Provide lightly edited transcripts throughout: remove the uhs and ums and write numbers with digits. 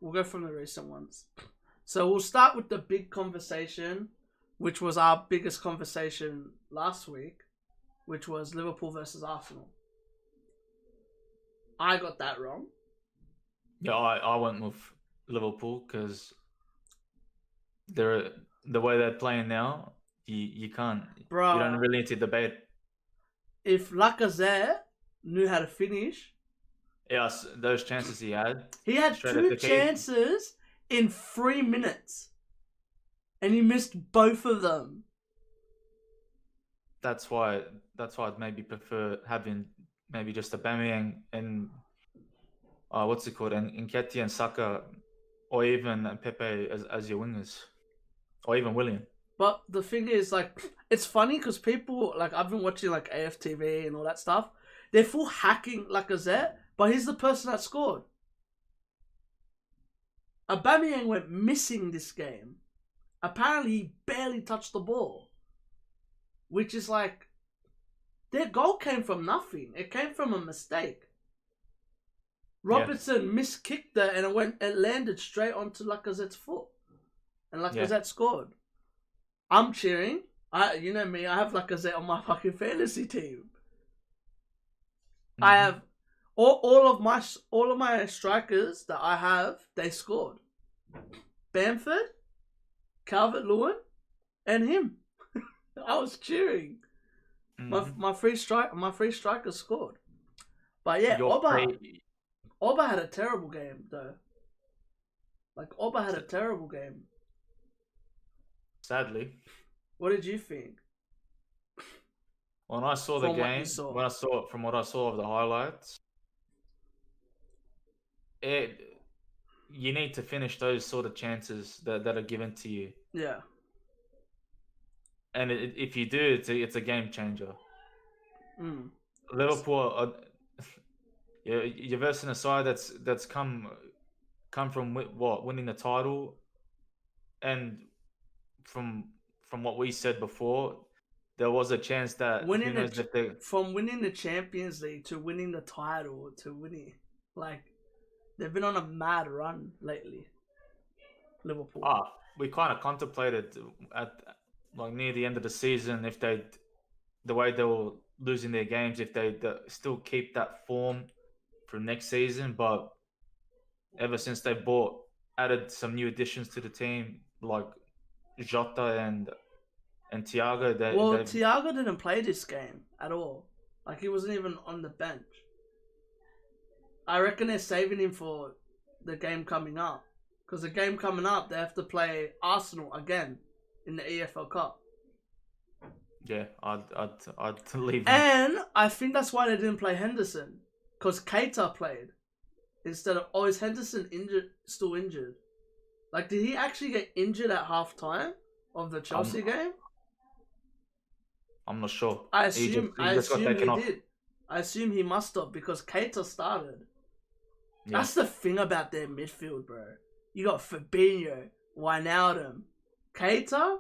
We'll go from the recent ones. So we'll start with the big conversation, which was our biggest conversation last week, which was Liverpool versus Arsenal. I got that wrong. Yeah, I went with Liverpool because the way they're playing now, you can't, you don't Bruh, really need to debate. if Lacazette knew how to finish, Yes, those chances he had he had straight at two the keep. chances in 3 minutes, and he missed both of them. That's why I'd maybe prefer having maybe just Aubameyang and what's it called, and Nketiah and Saka, or even Pepe as your wingers, or even William. But the thing is, like, it's funny because people, like, I've been watching, like, AFTV and all that stuff. They're full hacking Lacazette, but he's the person that scored. Aubameyang went missing this game. Apparently, he barely touched the ball. Which is like, their goal came from nothing. It came from a mistake. Robertson miskicked it and it landed straight onto Lacazette's foot. And Lacazette scored. I'm cheering. You know me, I have Lacazette on my fucking fantasy team. Mm-hmm. I have all of my strikers that I have, they scored. Bamford, Calvert-Lewin, and him. I was cheering. Mm-hmm. My free striker scored. But yeah, Oba had a terrible game though. Like Oba had a terrible game. Sadly. What did you think? When I saw the game, from what I saw of the highlights, you need to finish those sort of chances that are given to you. Yeah. And if you do, it's a game changer. Liverpool, you're versing a side that's come from winning the title, and from what we said before, there was a chance that from winning the Champions League to winning the title to winning, like, they've been on a mad run lately. Liverpool. We kind of contemplated at near the end of the season if the way they were losing their games, if they still keep that form for next season. But ever since they added some new additions to the team, like Jota and Thiago, Thiago didn't play this game at all. Like, he wasn't even on the bench. I reckon they're saving him for the game coming up. Because the game coming up, they have to play Arsenal again in the EFL Cup. Yeah, I'd leave him. And I think that's why they didn't play Henderson. Because Keita played. Instead of... is Henderson still injured? Like, did he actually get injured at halftime of the Chelsea game? I'm not sure. I assume he did. I assume he must have, because Keita started. Yeah. That's the thing about their midfield, bro. You got Fabinho, Wijnaldum, Keita.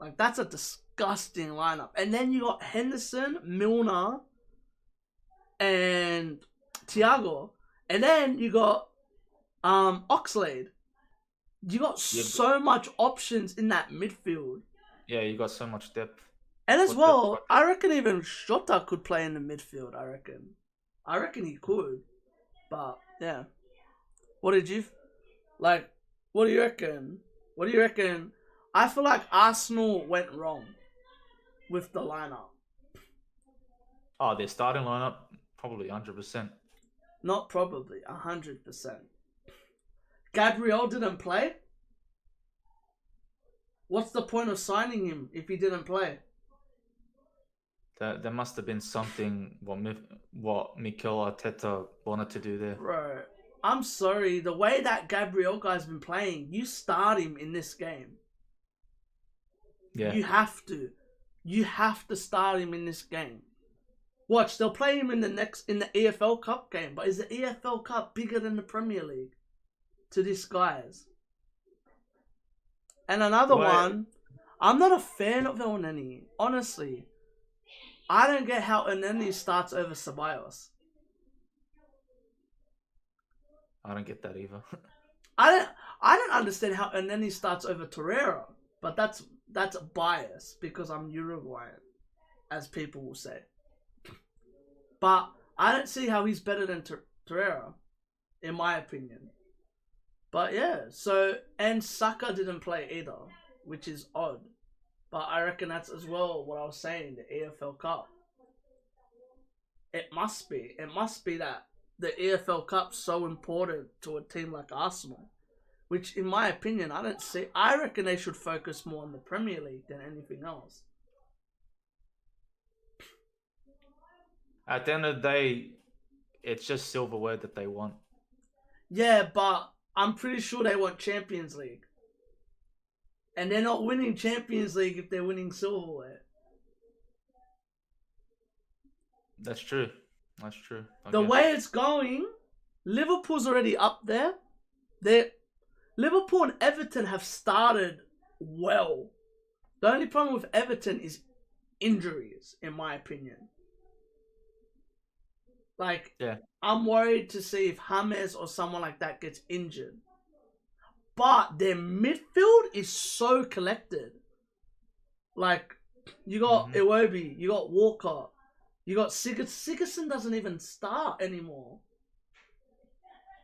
Like, that's a disgusting lineup. And then you got Henderson, Milner, and Thiago. And then you got Oxlade. You got so much options in that midfield. Yeah, you got so much depth. And as well, I reckon even Shota could play in the midfield, I reckon he could. But, yeah. What did you... Like, what do you reckon? I feel like Arsenal went wrong with the lineup. Their starting lineup, probably 100%. Not probably, 100%. Gabriel didn't play? What's the point of signing him if he didn't play? There must have been something what Mikel Arteta wanted to do there. Bro, I'm sorry. The way that Gabriel guy's been playing, you start him in this game. Yeah. You have to. You have to start him in this game. Watch, they'll play him in the EFL Cup game. But is the EFL Cup bigger than the Premier League? To these guys. And another one, I'm not a fan of Elneny. Honestly. I don't get how Elneny starts over Ceballos. I don't get that either. I don't understand how, and then he starts over Torreira, but that's a bias because I'm Uruguayan, as people will say. But I don't see how he's better than Torreira, in my opinion. But yeah, so, and Saka didn't play either, which is odd. But I reckon that's as well what I was saying, the EFL Cup. It must be. It must be that the EFL Cup's so important to a team like Arsenal. Which, in my opinion, I don't see. I reckon they should focus more on the Premier League than anything else. At the end of the day, it's just silverware that they want. Yeah, but I'm pretty sure they want Champions League. And they're not winning Champions League if they're winning silverware. That's true. That's true. The way it's going, Liverpool's already up there. Liverpool and Everton have started well. The only problem with Everton is injuries, in my opinion. Like, yeah. I'm worried to see if James or someone like that gets injured. But their midfield is so collected. Like, you got Iwobi, you got Walker, you got Sigurdsson doesn't even start anymore.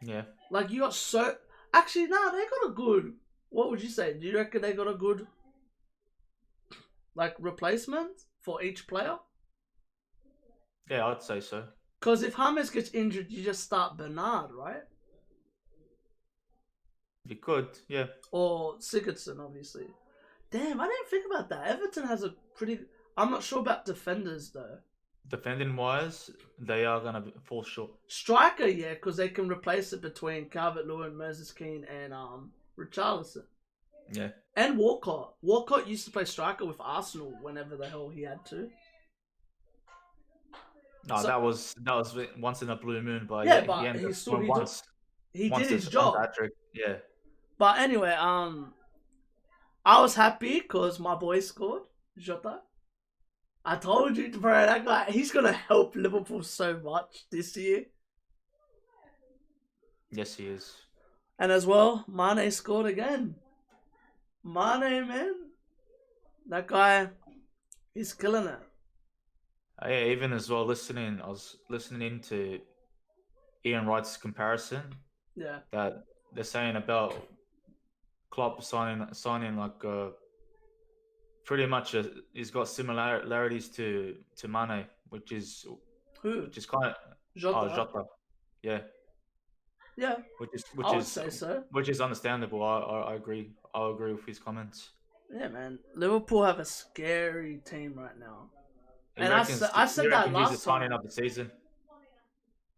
Yeah. Like, you got so... Actually, nah, they got a good... What would you say? Do you reckon they got a good, like, replacement for each player? Yeah, I'd say so. Because if James gets injured, you just start Bernard, right? You could, yeah. Or Sigurdsson, obviously. Damn, I didn't think about that. Everton has a pretty... I'm not sure about defenders, though. Defending-wise, they are going to fall short. Striker, yeah, because they can replace it between Calvert-Lewin, Moses Keane, and Richarlison. Yeah. And Walcott. Walcott used to play striker with Arsenal whenever the hell he had to. No, so, that was once in a blue moon, but yeah, but he still he did his job. Yeah. But anyway, I was happy because my boy scored, Jota. I told you, bro, that guy, he's gonna help Liverpool so much this year. Yes, he is. And as well, Mane scored again. Mane, man, that guy, he's killing it. Yeah, even as well, I was listening to Ian Wright's comparison. Yeah. That they're saying about Klopp signing like pretty much he's got similarities to Mane, which is kind of Jota. Yeah. Yeah. I would say so. Which is understandable. I agree. I'll agree with his comments. Yeah, man. Liverpool have a scary team right now. And I said that last he's the signing of the season.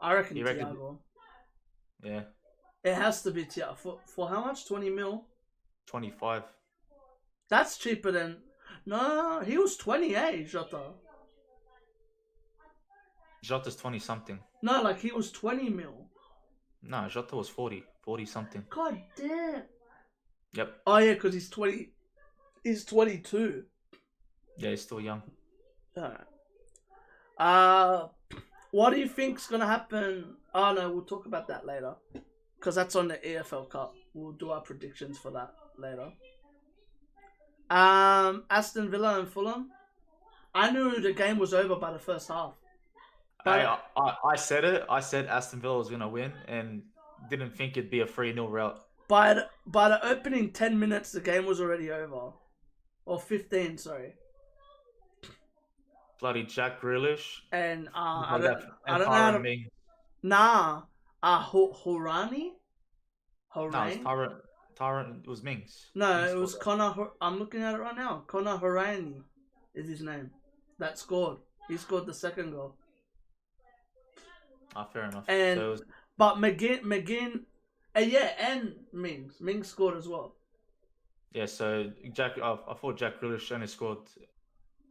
I reckon Thiago. Yeah. It has to be Thiago. For how much? 20 mil? 25. That's cheaper than... No, he was 28, Jota. Jota's 20-something. No, like he was 20 mil. No, Jota was 40-something. God damn. Yep. Oh yeah, because he's 20... He's 22. Yeah, he's still young. Alright. What do you think's gonna happen? Oh no, we'll talk about that later. Because that's on the EFL Cup. We'll do our predictions for that later. Aston Villa and Fulham. I knew the game was over by the first half. But I said it. I said Aston Villa was gonna win, and didn't think it'd be a 3-0 rout. By the opening 10 minutes, the game was already over, or 15. Sorry. Bloody Jack Grealish. And I don't know how to. Nah. Horani. No, Tyrant was Mings. No, it was Connor. I'm looking at it right now. Connor Horani is his name. That scored. He scored the second goal. Fair enough. And but McGinn, and Mings. Mings scored as well. Yeah, so I thought Jack Grealish only scored.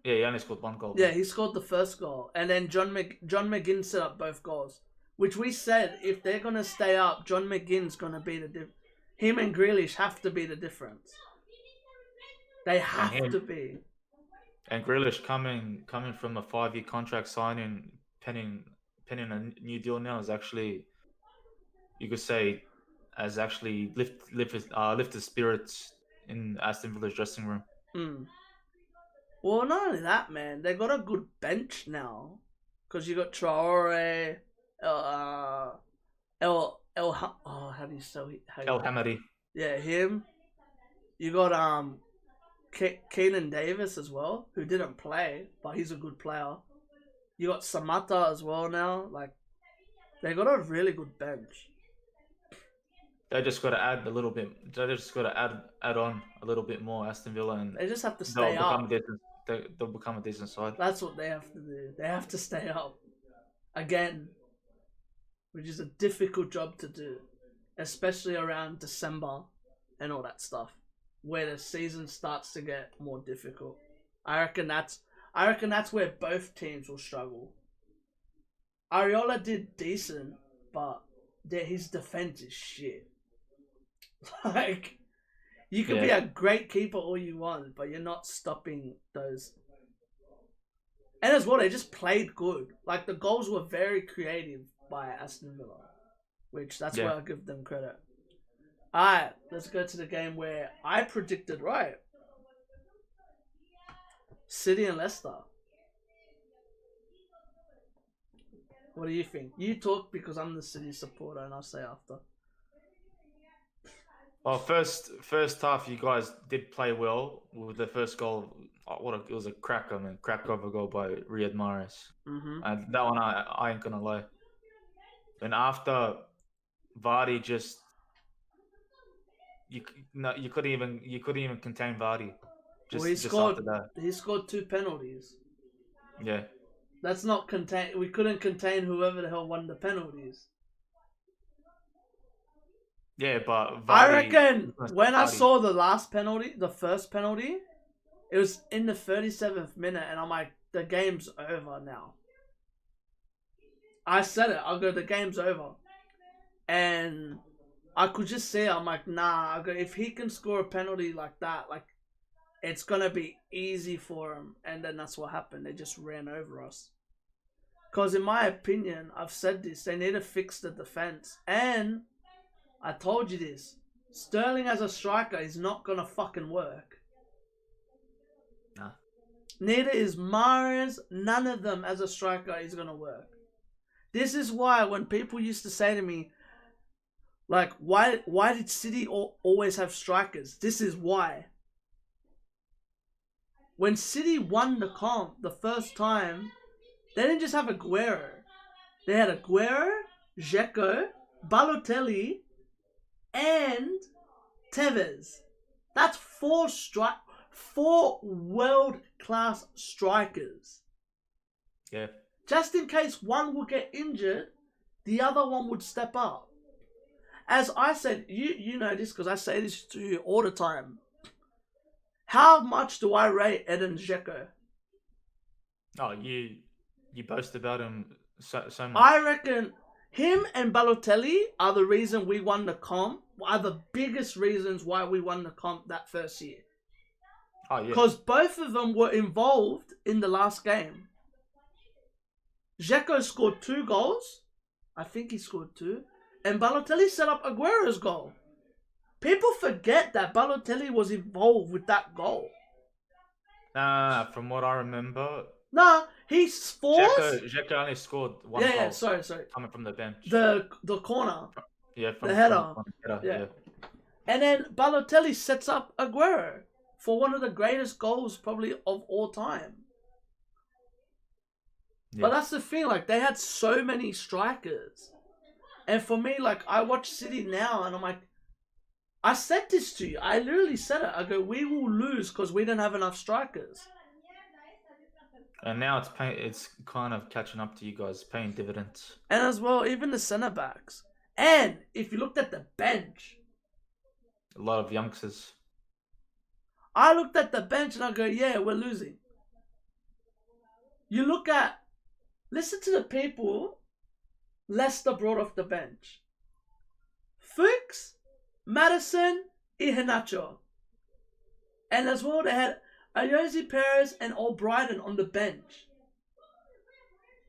Yeah, he only scored one goal. Yeah, he scored the first goal, and then John McGinn set up both goals. Which we said, if they're gonna stay up, John McGinn's gonna be the difference. Him and Grealish have to be the difference. They have to be. And Grealish coming from a 5-year contract signing, penning a new deal now is actually, you could say, has actually lifted spirits in Aston Villa's dressing room. Mm. Well, not only that, man, they got a good bench now. Because you got Traore, how do you say El Hamadi. Yeah, him. You got Keenan Davis as well, who didn't play, but he's a good player. You got Samata as well now. Like, they got a really good bench. They just got to add a little bit. They just got to add on a little bit more, Aston Villa, and they just have to stay up. They'll become a decent side. That's what they have to do. They have to stay up again, which is a difficult job to do, especially around December and all that stuff, where the season starts to get more difficult. I reckon that's where both teams will struggle. Areola did decent, but his defense is shit. Like, you can be a great keeper all you want, but you're not stopping those. And as well, they just played good. Like, the goals were very creative by Aston Villa, which that's why I give them credit. Alright, let's go to the game where I predicted right. City and Leicester. What do you think? You talk because I'm the City supporter, and I'll say after. Well, first half, you guys did play well with the first goal. It was a cracker, man! Crack of a goal by Riyad Mahrez, and that one I ain't gonna lie. And after, Vardy just you couldn't even contain Vardy. He scored 2 penalties. Yeah. That's not contain. We couldn't contain whoever the hell won the penalties. Yeah, but Vardy, I reckon when I saw the first penalty, it was in the 37th minute, and I'm like, the game's over now. I said it. I'll go, the game's over. And I could just see it. I'm like, nah. I go, if he can score a penalty like that, like, it's gonna be easy for him. And then that's what happened. They just ran over us. Because in my opinion, I've said this, they need to fix the defense. And I told you this. Sterling as a striker is not gonna fucking work. Nah. Neither is Mahrez. None of them as a striker is gonna work. This is why when people used to say to me, like, why did City always have strikers? This is why. When City won the comp the first time, they didn't just have Aguero. They had Aguero, Dzeko, Balotelli, and Tevez. That's 4 world-class strikers. Yeah. Just in case one would get injured, the other one would step up. As I said, you know this because I say this to you all the time. How much do I rate Edin Dzeko? Oh, you boast about him so much. I reckon him and Balotelli are the reason we won the comp. Are the biggest reasons why we won the comp that first year. Oh yeah. Because both of them were involved in the last game. Dzeko scored 2 goals. I think he scored 2. And Balotelli set up Aguero's goal. People forget that Balotelli was involved with that goal. Nah, from what I remember... Nah, he scores... Dzeko only scored 1 goal. Yeah, sorry. Coming from the bench. The corner. Yeah, from the header. Yeah. And then Balotelli sets up Aguero for one of the greatest goals probably of all time. Yeah. But that's the thing, like, they had so many strikers. And for me, like, I watch City now and I'm like, I said this to you. I literally said it. I go, we will lose because we don't have enough strikers. And now it's kind of catching up to you guys, paying dividends. And as well, even the centre-backs. And if you looked at the bench. A lot of youngsters. I looked at the bench and I go, yeah, we're losing. You look at, listen to the people Leicester brought off the bench. Fuchs, Madison, Iheanacho. And as well, they had Ayoze Perez and O'Brien on the bench.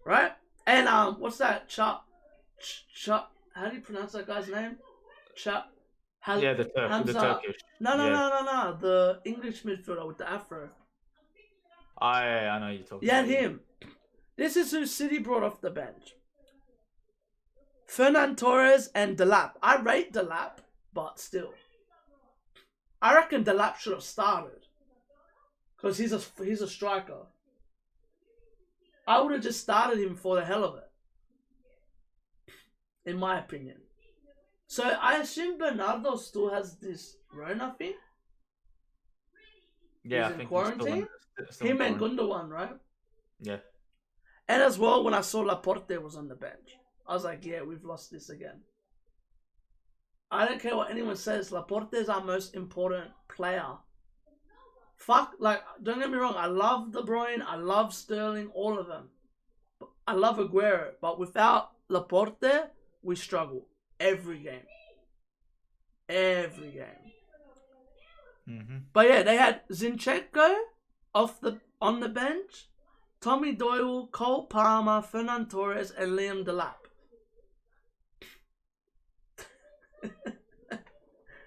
Right? And what's that? How do you pronounce that guy's name? The Hamza. Turkish. No. The English midfielder with the afro. I know you're talking Yeah, about him. This is who City brought off the bench. Fernan Torres and Delap. I rate Delap, but still. I reckon Delap should have started. Because he's a striker. I would have just started him for the hell of it. In my opinion. So I assume Bernardo still has this Rona thing. Yeah, he's I think in quarantine. still Him in and Gundogan, right? Yeah. And as well, when I saw Laporte was on the bench, I was like, yeah, we've lost this again. I don't care what anyone says. Laporte is our most important player. Don't get me wrong. I love De Bruyne. I love Sterling. All of them. I love Aguero. But without Laporte, we struggle. Every game. Mm-hmm. But yeah, they had Zinchenko on the bench, Tommy Doyle, Cole Palmer, Fernan Torres, and Liam Delap.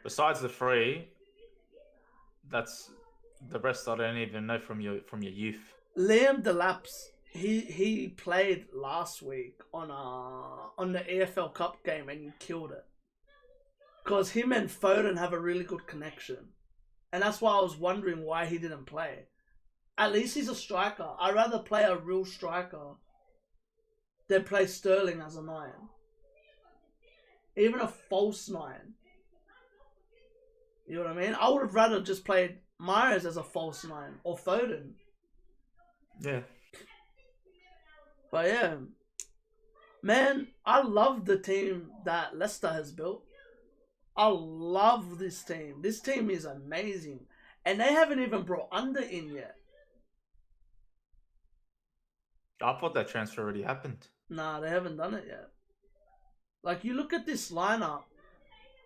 Besides the three, that's the rest I don't even know from your youth. Liam Delap's he played last week on the AFL Cup game and he killed it. Because him and Foden have a really good connection. And that's why I was wondering why he didn't play. At least he's a striker. I'd rather play a real striker than play Sterling as a 9. Even a false 9. You know what I mean? I would have rather just played Myers as a false 9 or Foden. Yeah. But yeah. Man, I love the team that Leicester has built. I love this team. This team is amazing. And they haven't even brought Under in yet. I thought that transfer already happened. Nah, they haven't done it yet. Like, you look at this lineup.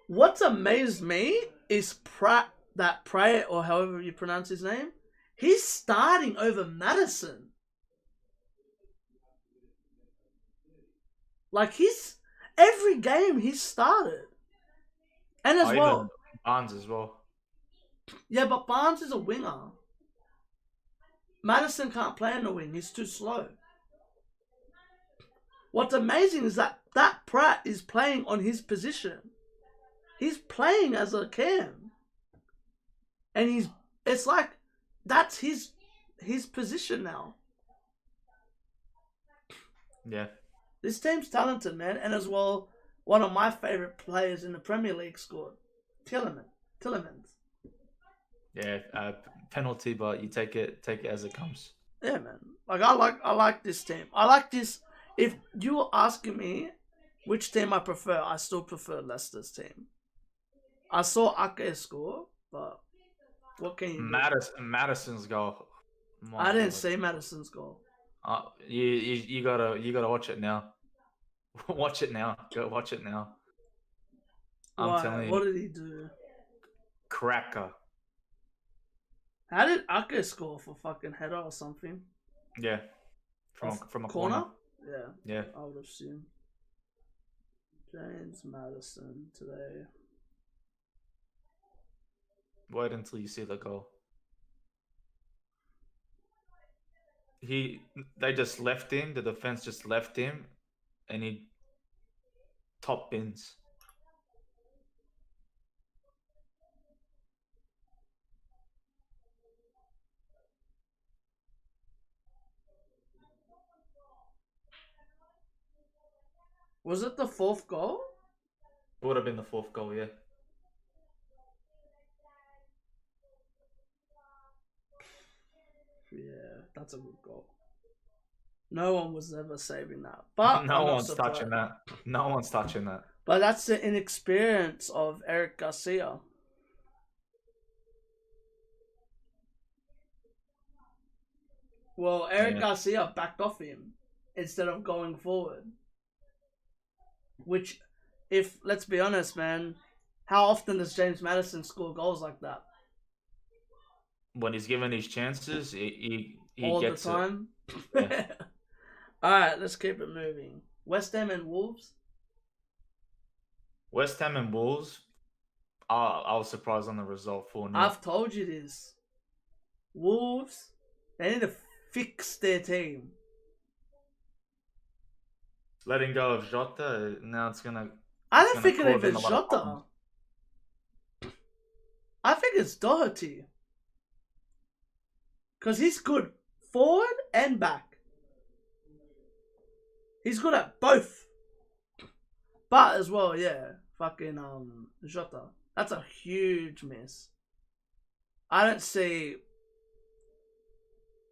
What's amazed me is Pratt, or however you pronounce his name. He's starting over Maddison. Like, every game he's started. And as well. Even Barnes as well. Yeah, but Barnes is a winger. Maddison can't play in the wing. He's too slow. What's amazing is that Pratt is playing on his position. He's playing as a cam. And it's like, that's his position now. Yeah. This team's talented, man. And as well, one of my favourite players in the Premier League scored. Tillemans. Yeah, penalty, but you take it as it comes. Yeah, man. Like, I like this team. I like this. If you were asking me which team I prefer, I still prefer Leicester's team. I saw Ake score, but what can you do? Madison's goal. I didn't see Madison's goal. You gotta watch it now. Watch it now. Go watch it now. I'm telling you. What did he do? Cracker. How did Ake score for fucking header or something? Yeah. From a corner. Yeah. I would assume. James Maddison today. Wait until you see the goal. They just left him. The defense just left him, and he top bins. Was it the 4th goal? It would have been the 4th goal, yeah. Yeah, that's a good goal. No one was ever saving that. But no one's touching that. No one's touching that. But that's the inexperience of Eric Garcia. Well, Eric Garcia backed off him instead of going forward. Which, let's be honest, man, how often does James Maddison score goals like that? When he's given his chances, he all gets the time. Yeah. All right, let's keep it moving. West Ham and Wolves. West Ham and Wolves. I was surprised on the result 4-0. I've told you this. Wolves, they need to fix their team. Letting go of Jota, now it's gonna. I don't think it even Jota. I think it's Doherty. Because he's good forward and back. He's good at both. But as well, yeah, fucking Jota. That's a huge miss. I don't see.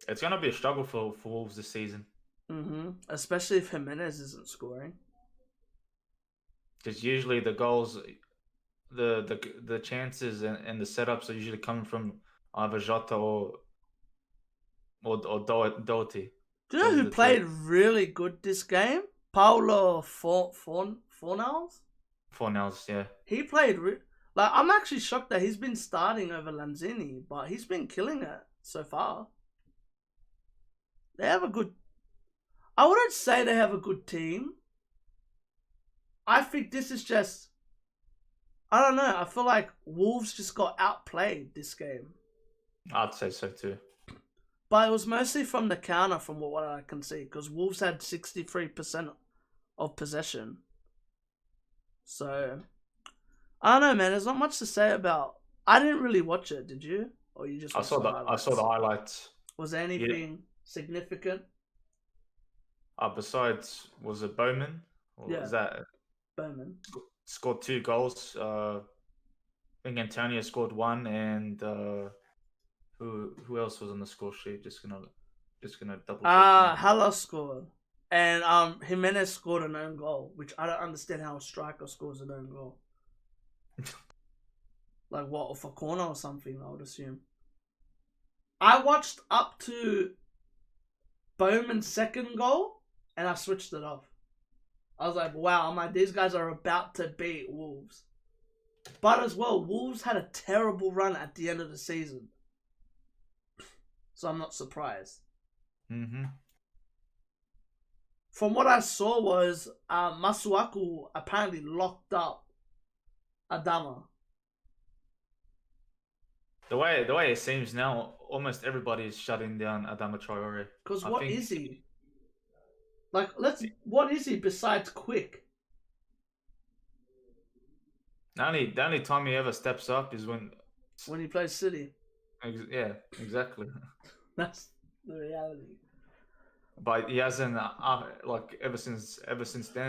It's gonna be a struggle for Wolves this season. Especially if Jimenez isn't scoring. Because usually the goals, the chances and the setups are usually coming from either Jota or Doherty. Do you know who played really good this game? Paulo Fornals? Fornals, yeah. He played like, I'm actually shocked that he's been starting over Lanzini, but he's been killing it so far. They have a good. I wouldn't say they have a good team. I think this is just. I don't know. I feel like Wolves just got outplayed this game. I'd say so too. But it was mostly from the counter, from what I can see, because Wolves had 63% of possession. So, I don't know, man. There's not much to say about. I didn't really watch it. Did you? Or you just? I saw the highlights. Was there anything significant? Besides, was it Bowman? Or was that Bowman? Scored 2 goals. I think Antonio scored 1, and who else was on the score sheet? Just gonna double check. Haller scored, and Jimenez scored an own goal, which I don't understand how a striker scores an own goal. Like what, off a corner or something? I would assume. I watched up to Bowman's second goal, and I switched it off. I was like, wow, these guys are about to beat Wolves. But as well, Wolves had a terrible run at the end of the season. So I'm not surprised. From what I saw was Masuaku apparently locked up Adama. The way it seems now, almost everybody is shutting down Adama Traore. Because what is he? Like, what is he besides quick? The only time he ever steps up is when he plays City. Yeah, exactly. That's the reality. But he hasn't ever since then.